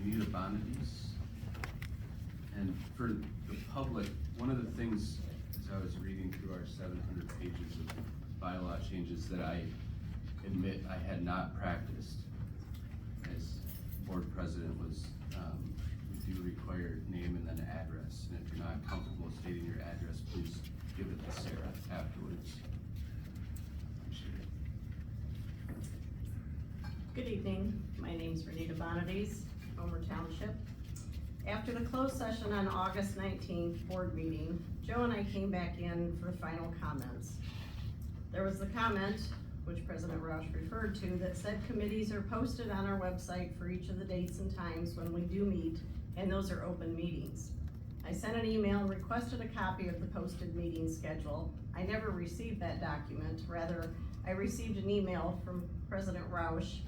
Renita. And for the public, one of the things, as I was reading through our 700 pages of bylaw changes, that I admit I had not practiced as board president was, we do require name and then address. And if you're not comfortable stating your address, please give it to Sarah afterwards. Appreciate it. Good evening, my name is Renita, Homer Township. After the closed session on August 19th board meeting, Joe and I came back in for final comments. There was the comment, which President Roush referred to, that said committees are posted on our website for each of the dates and times when we do meet, and those are open meetings. I sent an email and requested a copy of the posted meeting schedule. I never received that document. Rather, I received an email from President Roush,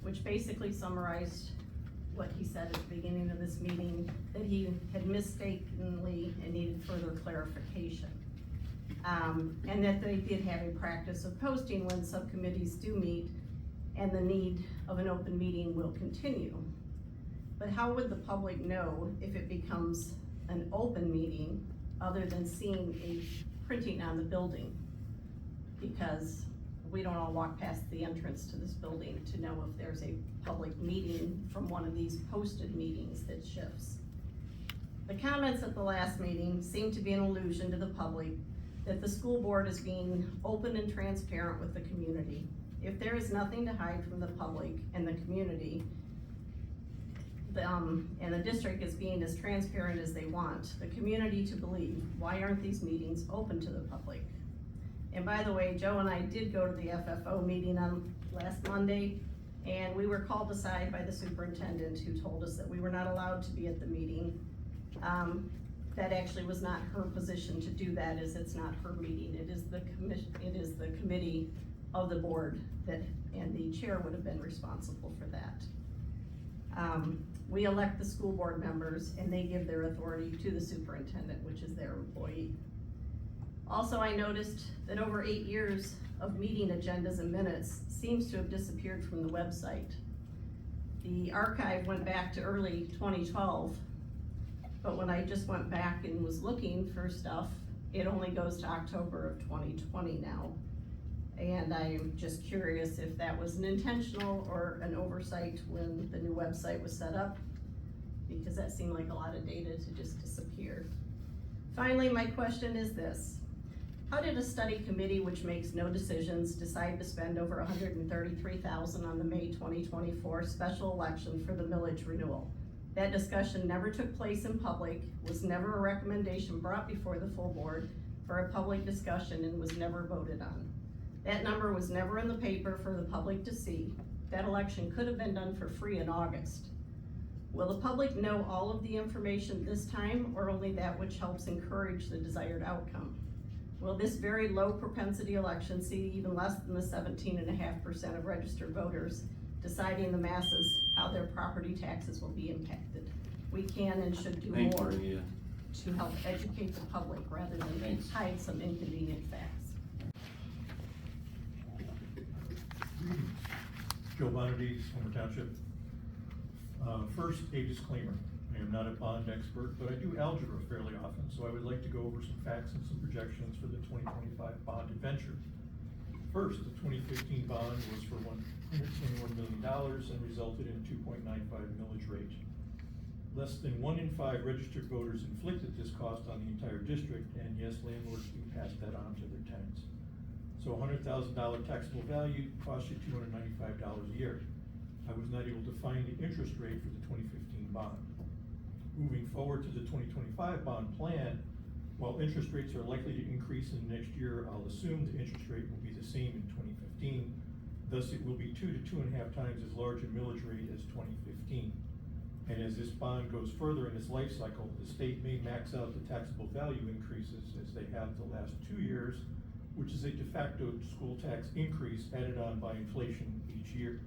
which basically summarized what he said at the beginning of this meeting, that he had mistakenly and needed further clarification. And that they did have a practice of posting when subcommittees do meet, and the need of an open meeting will continue. But how would the public know if it becomes an open meeting other than seeing a printing on the building? Because we don't all walk past the entrance to this building to know if there's a public meeting from one of these posted meetings that shifts. The comments at the last meeting seem to be an allusion to the public that the school board is being open and transparent with the community. If there is nothing to hide from the public and the community, and the district is being as transparent as they want the community to believe, why aren't these meetings open to the public? And by the way, Joe and I did go to the FFO meeting on last Monday, and we were called aside by the superintendent, who told us that we were not allowed to be at the meeting. That actually was not her position to do that, as it's not her meeting. It is the committee of the board that, and the chair would have been responsible for that. We elect the school board members, and they give their authority to the superintendent, which is their employee. Also, I noticed that over 8 years of meeting agendas and minutes seems to have disappeared from the website. The archive went back to early 2012, but when I just went back and was looking for stuff, it only goes to October of 2020 now. And I'm just curious if that was an intentional or an oversight when the new website was set up, because that seemed like a lot of data to just disappear. Finally, my question is this: how did a study committee, which makes no decisions, decide to spend over $133,000 on the May 2024 special election for the millage renewal? That discussion never took place in public, was never a recommendation brought before the full board for a public discussion, and was never voted on. That number was never in the paper for the public to see. That election could have been done for free in August. Will the public know all of the information this time, or only that which helps encourage the desired outcome? Will this very low propensity election see even less than the 17.5% of registered voters deciding the masses how their property taxes will be impacted? We can and should do more to help educate the public rather than hide some inconvenient facts. Joe Bonadies, Homer Township. First, a disclaimer. I am not a bond expert, but I do algebra fairly often, so I would like to go over some facts and some projections for the 2025 bond adventure. First, the 2015 bond was for $121 million and resulted in a 2.95 millage rate. Less than 1 in 5 registered voters inflicted this cost on the entire district, and yes, landlords do pass that on to their tenants. So $100,000 taxable value costs you $295 a year. I was not able to find the interest rate for the 2015 bond. Moving forward to the 2025 bond plan, while interest rates are likely to increase in the next year, I'll assume the interest rate will be the same in 2015. Thus, it will be 2 to 2.5 times as large a millage rate as 2015. And as this bond goes further in its life cycle, the state may max out the taxable value increases as they have the last 2 years, which is a de facto school tax increase added on by inflation each year.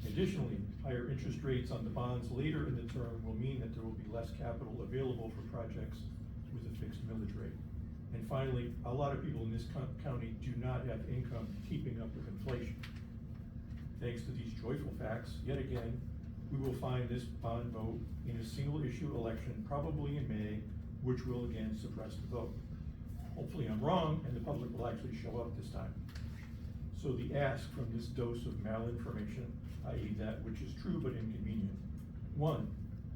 Additionally, higher interest rates on the bonds later in the term will mean that there will be less capital available for projects with a fixed millage rate. And finally, a lot of people in this county do not have income keeping up with inflation. Thanks to these joyful facts, yet again, we will find this bond vote in a single issue election, probably in May, which will again suppress the vote. Hopefully I'm wrong and the public will actually show up this time. So the ask from this dose of malinformation, i.e. that which is true but inconvenient. 1,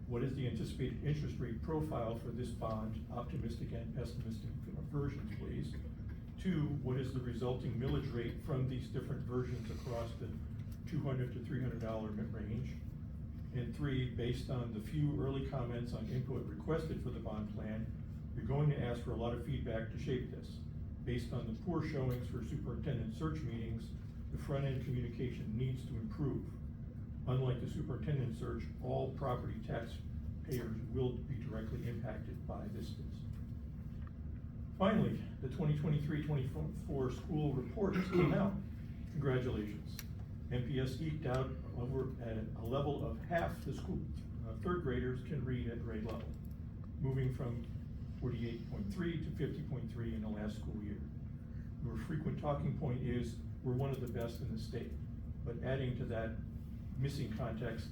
what is the anticipated interest rate profile for this bond, optimistic and pessimistic versions, please? 2, what is the resulting millage rate from these different versions across the $200 to $300 range? And 3, based on the few early comments on input requested for the bond plan, you're going to ask for a lot of feedback to shape this. Based on the poor showings for superintendent search meetings, the front-end communication needs to improve. Unlike the superintendent search, all property taxpayers will be directly impacted by this. Finally, the 2023-24 school report just came out. Congratulations. MPS eked out over at a level of half the school third graders can read at grade level, moving from 48.3 to 50.3 in the last school year. Your frequent talking point is, we're one of the best in the state. But adding to that missing context,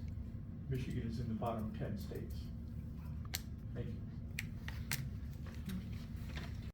Michigan is in the bottom 10 states. Thank you.